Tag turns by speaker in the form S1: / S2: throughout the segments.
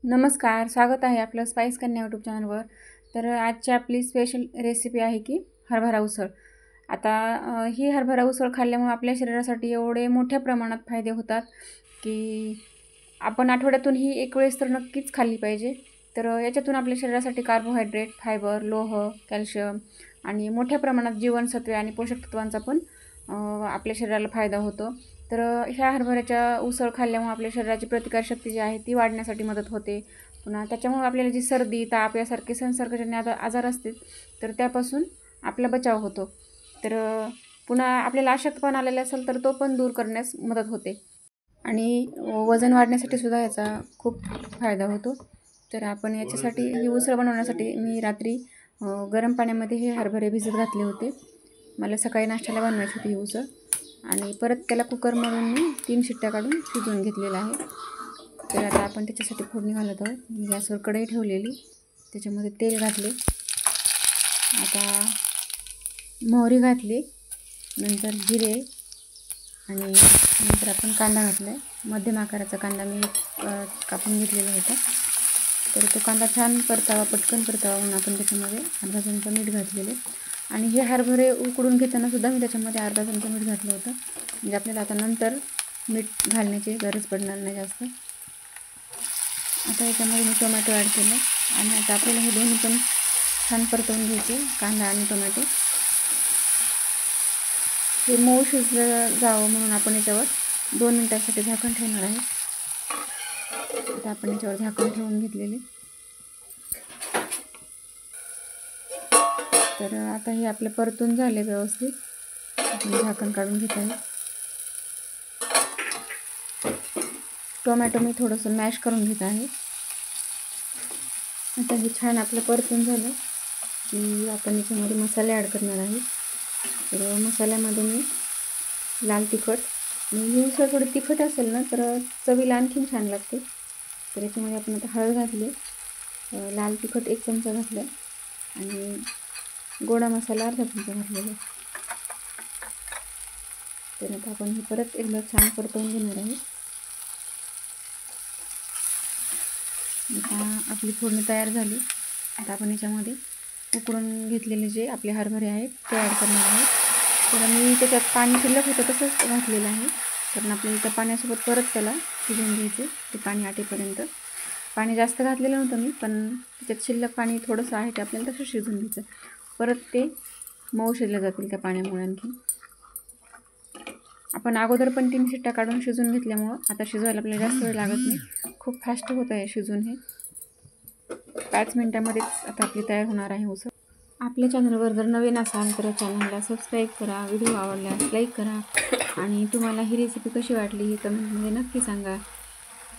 S1: नमस्कार, स्वागत आहे आपलं स्पाइस कन्या यूट्यूब चॅनलवर। तर आजची आपली स्पेशल रेसिपी आहे की हरभरा उसळ। आता ही हरभरा उसळ खाल्ल्यामुळे आपल्या शरीरासाठी एवढे मोठ्या प्रमाणात फायदे होतात की आपण आठवड्यातून ही एक वेळेस तर नक्कीच खाल्ली पाहिजे। तर याच्यातून आपल्या शरीरासाठी कार्बोहायड्रेट, फायबर, लोह, कॅल्शियम आणि मोठ्या प्रमाणात जीवनसत्वे आणि पोषक तत्वांचा पण आपल्या शरीराला फायदा होतो। तर ह्या हरभऱ्याच्या उसळ खाल्ल्यामुळे आपल्या शरीराची प्रतिकारशक्ती जी आहे ती वाढण्यासाठी मदत होते। पुन्हा त्याच्यामुळे आपल्याला जी सर्दी, ताप यासारखे संसर्गजन्य आजार असतील तर त्यापासून आपला बचाव होतो। तर पुन्हा आपल्याला अशक्तपणा आलेला असेल तर तो पण दूर करण्यास मदत होते आणि वजन वाढण्यासाठी सुद्धा याचा खूप फायदा होतो। तर आपण याच्यासाठी ही उसळ बनवण्यासाठी मी रात्री गरम पाण्यामध्ये हे हरभरे भिजत घातले होते। मला सकाळी नाश्त्याला बनवायची होती ही उसळ आणि परत त्याला कुकरमधून मी 3 शिट्ट्या काढून शिजवून घेतलेला आहे। तर आता आपण त्याच्यासाठी फोडणी घालत आहोत। गॅसवर कढई ठेवलेली, त्याच्यामध्ये तेल घातले, आता मोहरी घातली, नंतर जिरे आणि नंतर आपण कांदा घातला आहे। मध्यम आकाराचा कांदा मी कापून घेतलेला होता। तर तो कांदा छान परतावा, पटकन परतावा म्हणून आपण त्याच्यामध्ये अर्धा चमचा मीठ घातलेले आणि हे हरभरे उकडून घेताना सुद्धा मी त्याच्यामध्ये अर्धा चमचा मीठ घातलं होतं, म्हणजे आपल्याला आता नंतर मीठ घालण्याची गरज पडणार नाही जास्त। आता याच्यामध्ये मी टोमॅटो ॲड केलं आणि आता आपल्याला हे दोन्ही पण छान परतवून घ्यायचे, कांदा आणि टोमॅटो। हे मऊ शिजलं जावं म्हणून आपण याच्यावर 2 मिनिटांसाठी झाकण ठेवणार आहे। आता आपण याच्यावर झाकण ठेवून घेतलेले। तर आता हे आपले परतून झाले व्यवस्थित, आपण झाकण काढून घेत आहे। टोमॅटो मी थोडंसं मॅश करून घेत आहे। आता हे छान आपलं परतून झालं की आपण याच्यामध्ये मसाले ॲड करणार आहे। तर मसाल्यामध्ये मी लाल तिखट, ही उसळ थोडी तिखट असेल ना तर चवीला आणखीन छान लागते। तर याच्यामध्ये आपण आता हळद घातली, लाल तिखट 1 चमचा घातला आणि गोडा मसाला अर्धा चमचा घातलेला। तर आता आपण हे परत एकदा छान परतवून घेणार आहे। आता आपली फोडणी तयार झाली। आता आपण याच्यामध्ये उकळून घेतलेले जे आपले हरभरे आहेत ते ॲड करणार आहे। तर मी त्याच्यात पाणी शिल्लक होतं तसंच घातलेलं आहे, कारण आपल्याला त्या पाण्यासोबत परत त्याला शिजवून घ्यायचं, ते पाणी आटेपर्यंत। पाणी जास्त घातलेलं नव्हतं मी, पण त्याच्यात शिल्लक पाणी थोडंसं आहे ते आपल्याला तसं शिजवून घ्यायचं, परत ते मऊ शिजले जातील त्या पाण्यामुळे। आणखी आपण अगोदर पण 3 शिट्ट्या काढून शिजवून घेतल्यामुळं आता शिजवायला आपल्याला जास्त वेळ लागत नाही, खूप फास्ट होत आहे शिजून। हे 5 मिनिटांमध्येच आता आपली तयार होणार आहे उसळ। आपल्या चॅनलवर जर नवीन असाल तर चॅनलला सबस्क्राईब करा, व्हिडिओ आवडल्यास लाईक करा आणि तुम्हाला ही रेसिपी कशी वाटली हे कमेंटमध्ये नक्की सांगा।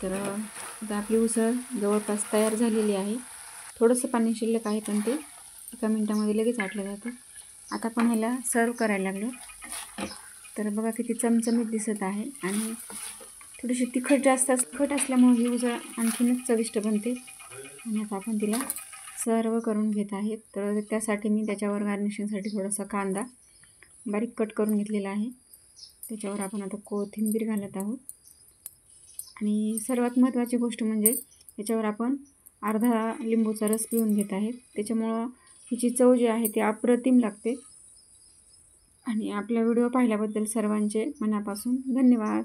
S1: तर आता आपली उसळ जवळपास तयार झालेली आहे। थोडंसं पाणी शिल्लक आहे पण ते 1 मिनिटामध्ये लगेच आटलं जातं। आता आपण ह्याला सर्व करायला लागलो। तर बघा किती चमचमीत दिसत आहे आणि थोडीशी तिखट असल्यामुळे ही उसळ आणखीनच चविष्ट बनते। आणि आता आपण तिला सर्व करून घेत आहेत। तर त्यासाठी मी त्याच्यावर गार्निशिंगसाठी थोडासा कांदा बारीक कट करून घेतलेला आहे, त्याच्यावर आपण आता कोथिंबीर घालत आहोत आणि सर्वात महत्त्वाची गोष्ट म्हणजे याच्यावर आपण अर्धा लिंबूचा रस पिळून घेत आहे, त्याच्यामुळं हिची चव जी आहे ती अप्रतिम लागते। आणि आपला व्हिडिओ पाहिल्याबद्दल सर्वांचे मनापासून धन्यवाद।